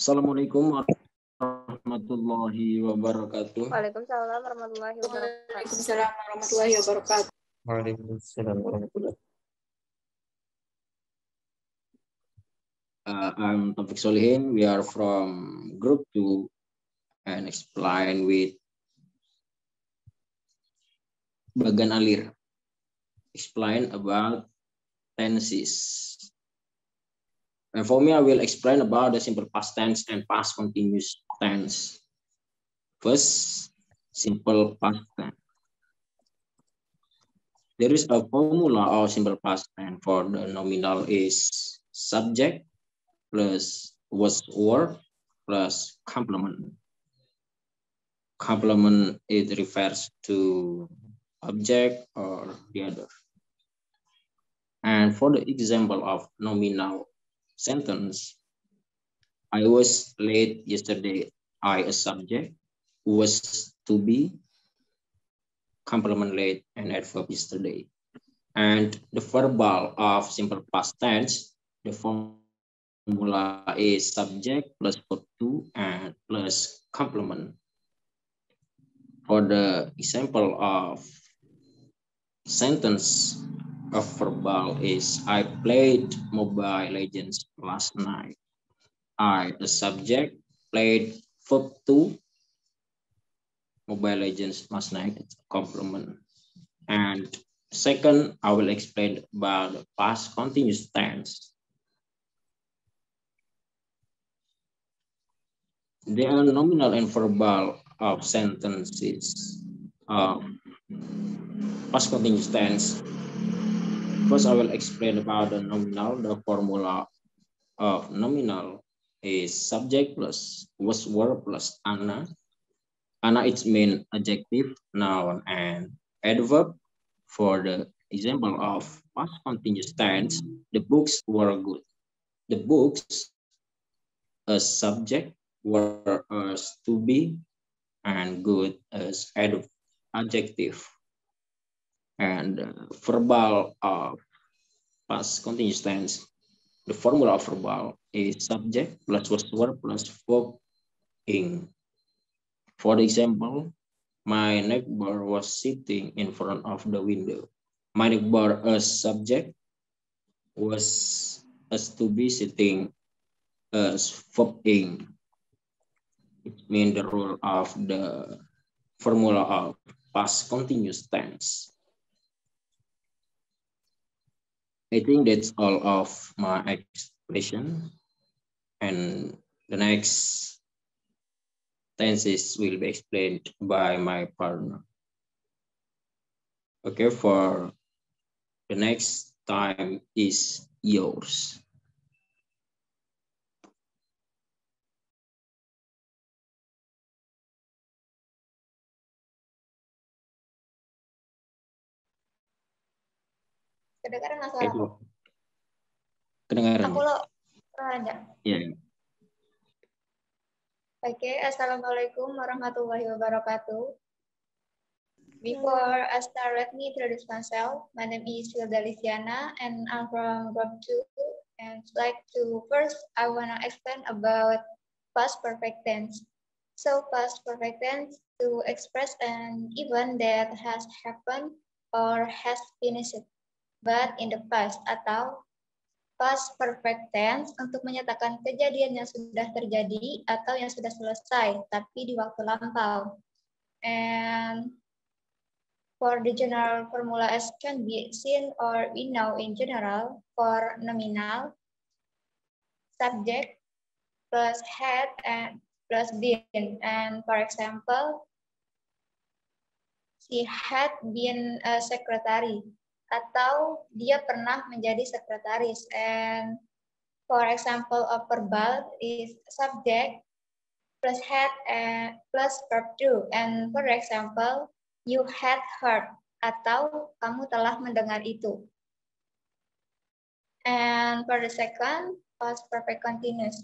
Assalamualaikum warahmatullahi wabarakatuh. Waalaikumsalam warahmatullahi wabarakatuh. Waalaikumsalam warahmatullahi wabarakatuh. Waalaikumsalam warahmatullahi I'm Taufik Solihin. We are from Group 2 and explain with Bagan Alir. Explain about tenses. And for me, I will explain about the simple past tense and past continuous tense. First, simple past tense. There is a formula of simple past tense for the nominal is subject plus was word plus complement. Complement, it refers to object or the other. And for the example of nominal sentence, I was late yesterday. I, a subject, was to be, complement late, and adverb yesterday. And the verbal of simple past tense, the formula is subject plus verb to and plus complement. For the example of sentence of verbal is I played Mobile Legends last night. I, the subject, played verb to Mobile Legends last night. It's a complement. And second, I will explain about the past continuous tense. There are nominal and verbal of sentences of past continuous tense. First, I will explain about the nominal. The formula of nominal is subject plus was verb plus ana. Ana it's mean adjective, noun, and adverb. For the example of past continuous tense, the books were good. The books, a subject, were as to be, and good as adjective. And verbal of past continuous tense, the formula of verbal is subject plus was verb plus verb ing. For example, my neighbor was sitting in front of the window. My neighbor as subject was as to be sitting as verb ing. It means the rule of the formula of past continuous tense. I think that's all of my explanation, and the next tenses will be explained by my partner. Okay, for the next time is yours. Kedengaran nggak suara aku? Kedengaran. Aku lo ada. Ya. Oke, assalamualaikum warahmatullahi wabarakatuh. Before I start, let me introduce myself. My name is Hilda Lisiana, and I'm from Group 2. And first, I wanna explain about past perfect tense. So, past perfect tense to express an event that has happened or has finished, but in the past, atau past perfect tense untuk menyatakan kejadian yang sudah terjadi atau yang sudah selesai, tapi di waktu lampau. And for the general formula as can be seen or we know in general, for nominal, subject plus had and plus been. And for example, she had been a secretary, atau dia pernah menjadi sekretaris. And for example of verbal is subject plus had and plus verb to. And for example, you had heard, atau kamu telah mendengar itu. And for the second, past perfect continuous.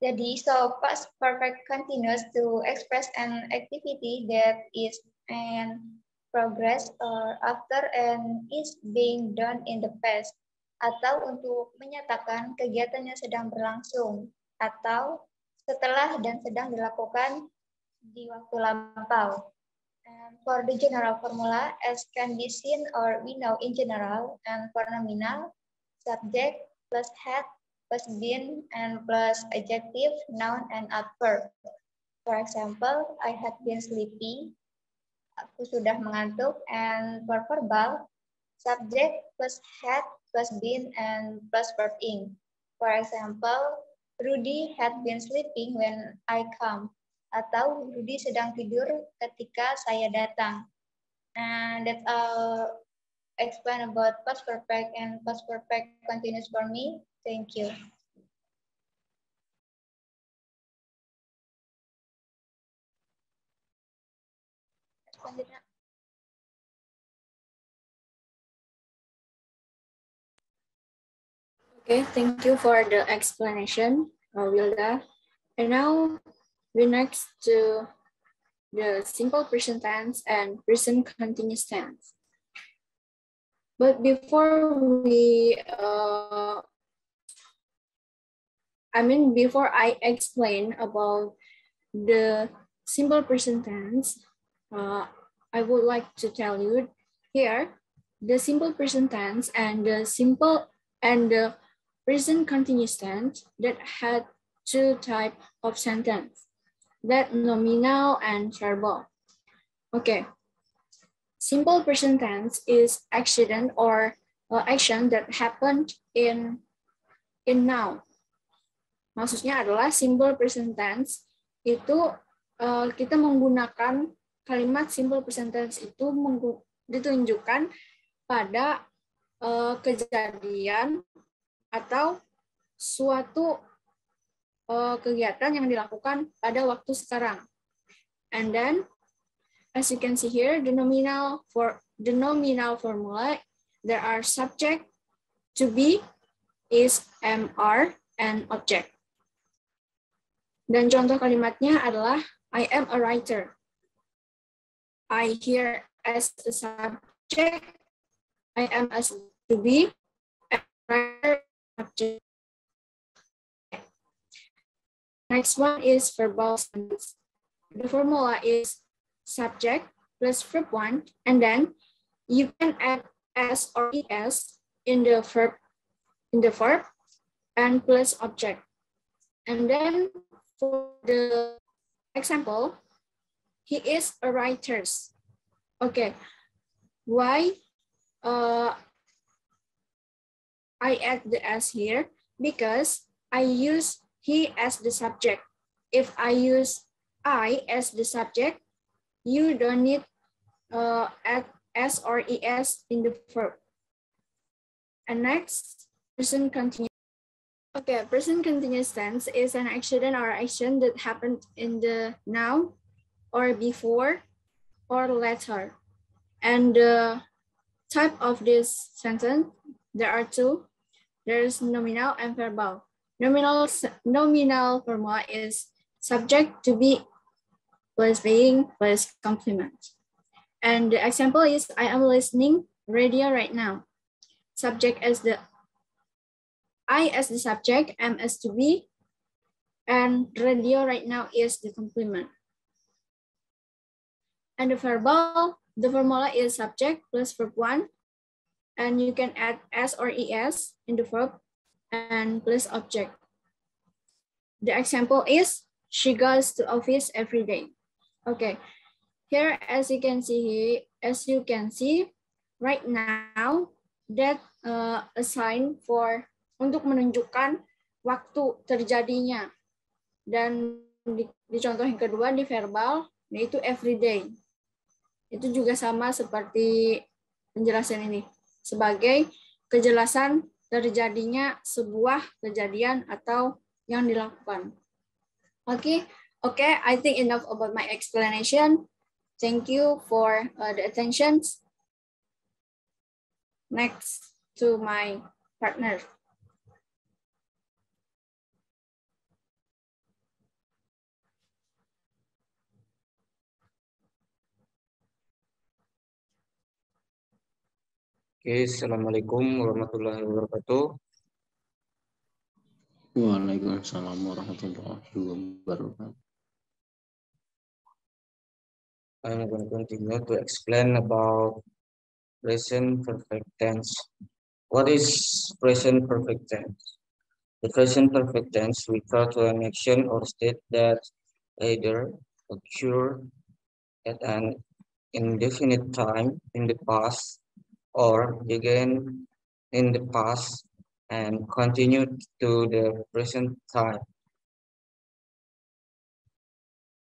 Jadi, so past perfect continuous to express an activity that is in progress or after and is being done in the past. atau untuk menyatakan kegiatan yang sedang berlangsung, atau setelah dan sedang dilakukan di waktu lampau. And for the general formula, as can be seen or we know in general, and for nominal, subject plus had plus been and plus adjective, noun, and adverb. For example, I had been sleepy. Aku sudah mengantuk. And for verbal, subject plus had plus been and plus verb ing. For example, Rudy had been sleeping when I come. Atau Rudy sedang tidur ketika saya datang. And that's all explain about past perfect and past perfect continuous for me. Thank you. Selanjutnya. Okay, thank you for the explanation, Wilda. And now we next to the simple present tense and present continuous tense. But before we, before I explain about the simple present tense, I would like to tell you here, the simple present tense and the present continuous tense that had two types of sentence, that nominal and verbal. Okay, simple present tense is accident or action that happened in now. Maksudnya adalah simple present tense itu kita menggunakan kalimat simple present tense itu ditunjukkan pada kejadian atau suatu kegiatan yang dilakukan pada waktu sekarang. And then, as you can see here, the nominal formula, there are subject, to be, is, am, are, and object. Dan contoh kalimatnya adalah I am a writer. I here as a subject, I am as to be, and writer object. Next one is verbal sentence. The formula is subject plus verb 1, and then you can add s or es in the verb and plus object. And then for the example, he is a writer. Okay, why I add the s here? Because I use he as the subject. If I use I as the subject, you don't need add s or es in the verb. And next, present continuous. Okay, present continuous tense is an accident or action that happened in the now, or before, or later. And the type of this sentence, there are two. There is nominal and verbal. Nominal formula is subject, to be, plus being, plus complement. And the example is I am listening radio right now. Subject as the I as the subject, am as to be, and radio right now is the complement. And the verbal, the formula is subject plus verb 1, and you can add s or es in the verb and plus object. The example is she goes to office every day. Okay, here as you can see right now that a sign for untuk menunjukkan waktu terjadinya. Dan di contoh yang kedua di verbal yaitu every day. Itu juga sama seperti penjelasan ini sebagai kejelasan terjadinya sebuah kejadian atau yang dilakukan. Okay, I think enough about my explanation. Thank you for the attention. Next to my partner. Oke, Assalamualaikum warahmatullahi wabarakatuh. Waalaikumsalam warahmatullahi wabarakatuh. I'm going to continue to explain about present perfect tense. What is present perfect tense? The present perfect tense refers to an action or state that either occurred at an indefinite time in the past or began in the past and continued to the present time.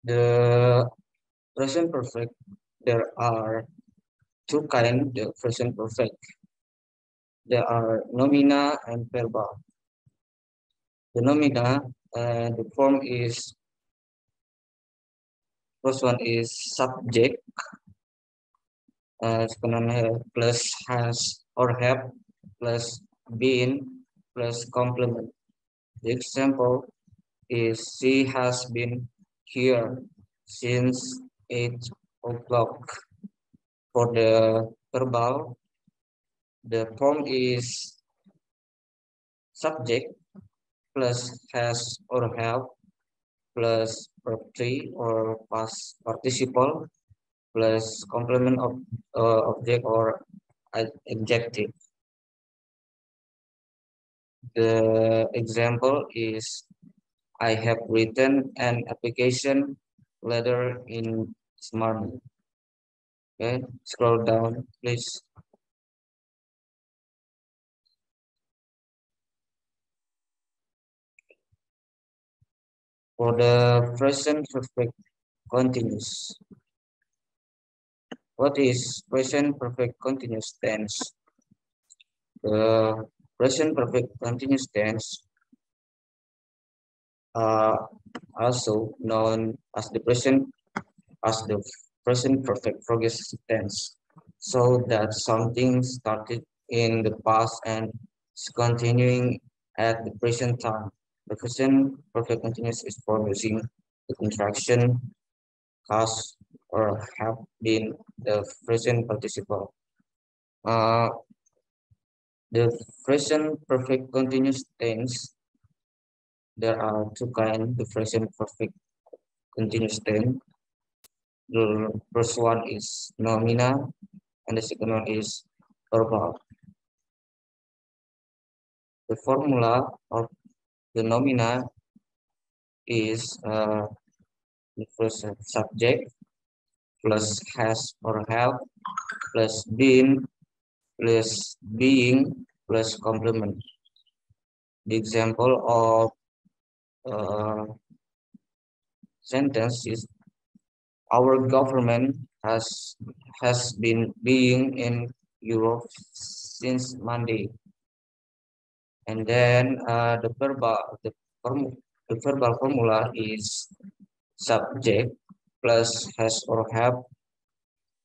The present perfect, there are two kinds of present perfect. There are nomina and verbal. The nomina, the form is, first one is subject, plus has or have plus been plus complement. The example is she has been here since 8 o'clock. For the verbal, the form is subject plus has or have plus verb 3 or past participle plus complement of object or adjective. The example is I have written an application letter in this morning. Okay, scroll down, please. For the present perfect continuous. What is present perfect continuous tense? The present perfect continuous tense, also known as the present perfect progressive tense, so that something started in the past and is continuing at the present time. The present perfect continuous is formed using the contraction has or have been the present participle. The present perfect continuous tense, there are two kinds of present perfect continuous tense. The first one is nomina and the second one is verbal. The formula of the nomina is the first subject plus has or have plus been plus being plus complement. The example of sentence is our government has been being in Europe since Monday. And then the verbal formula is subject plus has or have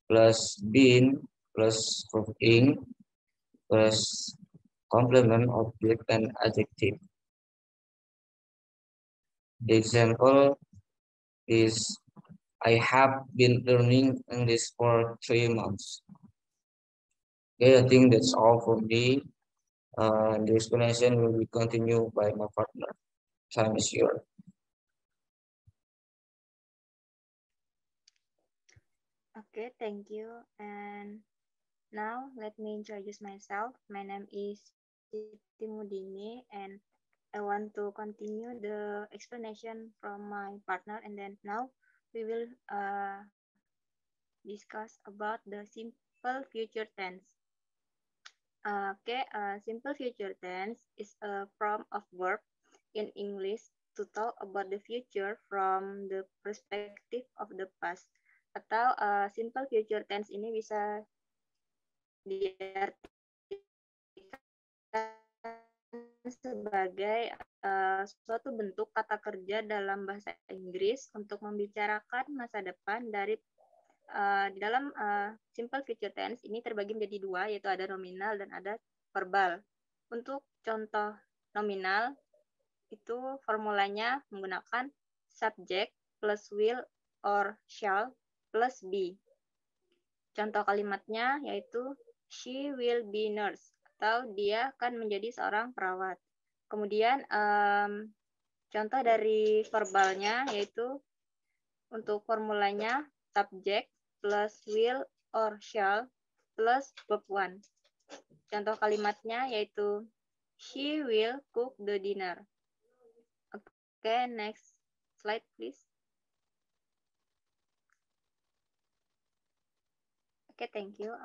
plus been plus being plus complement object and adjective. The example is I have been learning English for 3 months. Okay, I think that's all for me. The explanation will be continued by my partner. Time is yours. Okay, thank you. And now let me introduce myself. My name is Siti Mudini, and I want to continue the explanation from my partner. And then now we will discuss about the simple future tense. Simple future tense is a form of verb in English to talk about the future from the perspective of the past. Atau simple future tense ini bisa diartikan sebagai suatu bentuk kata kerja dalam bahasa Inggris untuk membicarakan masa depan dari di dalam simple future tense ini terbagi menjadi dua, yaitu ada nominal dan ada verbal. Untuk contoh nominal itu formulanya menggunakan subject plus will or shall plus be. Contoh kalimatnya yaitu she will be nurse, atau dia akan menjadi seorang perawat. Kemudian contoh dari verbalnya yaitu untuk formulanya subject plus will or shall plus verb 1. Contoh kalimatnya yaitu she will cook the dinner. Okay, next slide please. Okay, thank you.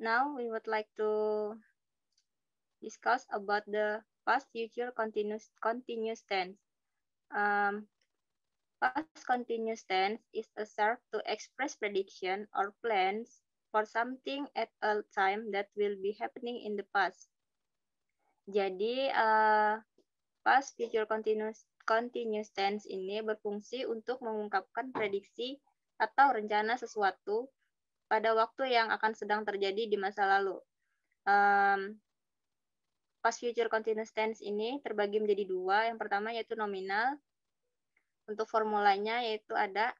Now we would like to discuss about the past future continuous tense. Past continuous tense is a verb to express prediction or plans for something at a time that will be happening in the past. Jadi past future continuous tense ini berfungsi untuk mengungkapkan prediksi atau rencana sesuatu pada waktu yang akan sedang terjadi di masa lalu. Past future continuous tense ini terbagi menjadi dua. Yang pertama yaitu nominal. Untuk formulanya yaitu ada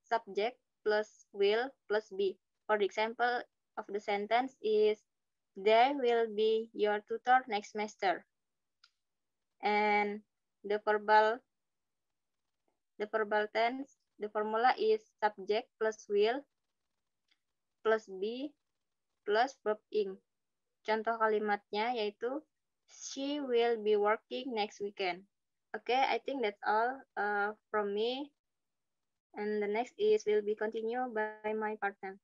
subject plus will plus be. For the example of the sentence is, they will be your tutor next semester. And the verbal tense, the formula is subject plus will plus be plus verb ing. Contoh kalimatnya yaitu she will be working next weekend. Okay, I think that's all from me. And the next will be continued by my partner.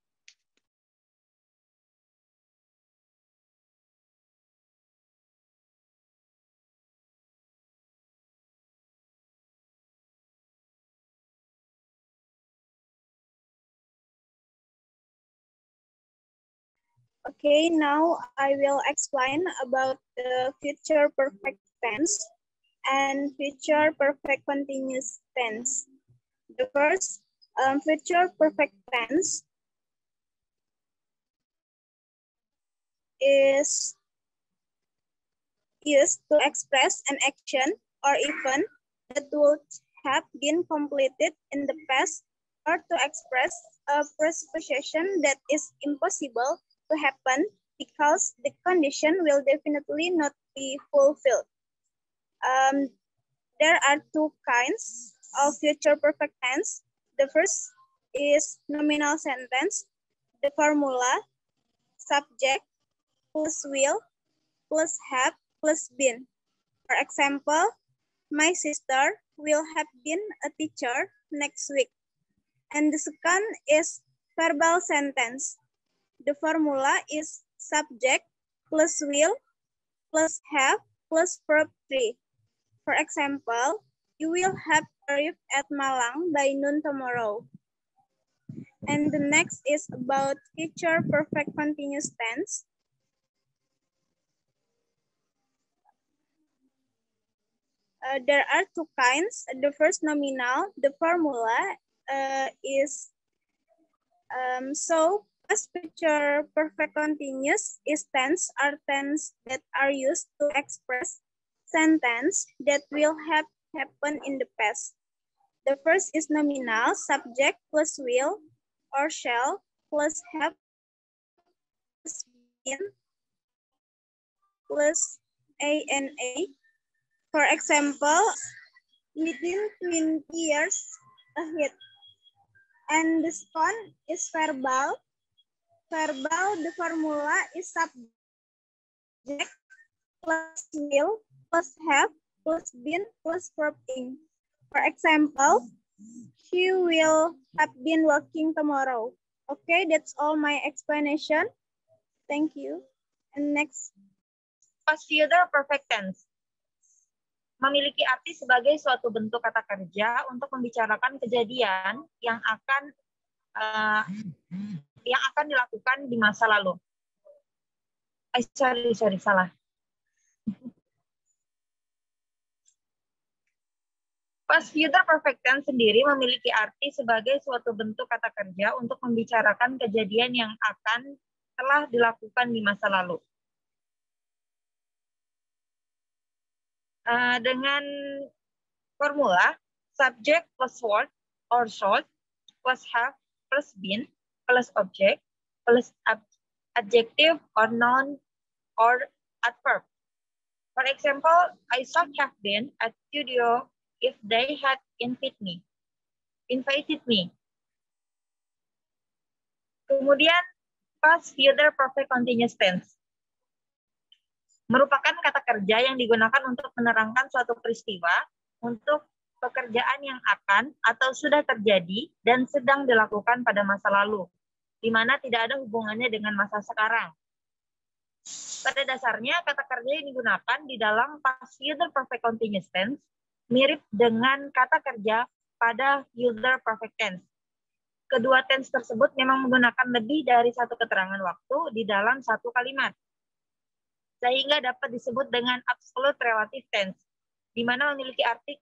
Okay, now I will explain about the future perfect tense and future perfect continuous tense. The first, future perfect tense is used to express an action or event that would have been completed in the past, or to express a presupposition that is impossible to happen because the condition will definitely not be fulfilled. There are two kinds of future perfect tense. The first is nominal sentence. The formula subject plus will plus have plus been. For example, my sister will have been a teacher next week. And the second is verbal sentence. The formula is subject plus will plus have plus verb 3. For example, you will have arrived at Malang by noon tomorrow. And the next is about future perfect continuous tense. There are two kinds. The first nominal, the formula is so past future perfect continuous is tense are tense that are used to express sentence that will have happened in the past. The first is nominal, subject plus will or shall plus have plus been plus a. For example, within 20 years ahead. And the second is verbal. Verbal, the formula is subject plus will plus have plus been plus verb ing. For example, she will have been working tomorrow. Okay, that's all my explanation. Thank you. And next. Past future perfect tense memiliki arti sebagai suatu bentuk kata kerja untuk membicarakan kejadian yang akan dilakukan di masa lalu. Sorry, salah. Past future perfect tense sendiri memiliki arti sebagai suatu bentuk kata kerja untuk membicarakan kejadian yang akan telah dilakukan di masa lalu. Dengan formula subject plus word or short plus have plus been plus object plus adjective or noun or adverb. For example, I should have been at studio if they had invited me. Kemudian past future perfect continuous tense merupakan kata kerja yang digunakan untuk menerangkan suatu peristiwa untuk pekerjaan yang akan atau sudah terjadi dan sedang dilakukan pada masa lalu, di mana tidak ada hubungannya dengan masa sekarang. Pada dasarnya, kata kerja yang digunakan di dalam past future perfect continuous tense mirip dengan kata kerja pada future perfect tense. Kedua tense tersebut memang menggunakan lebih dari satu keterangan waktu di dalam satu kalimat, sehingga dapat disebut dengan absolute relative tense, di mana memiliki arti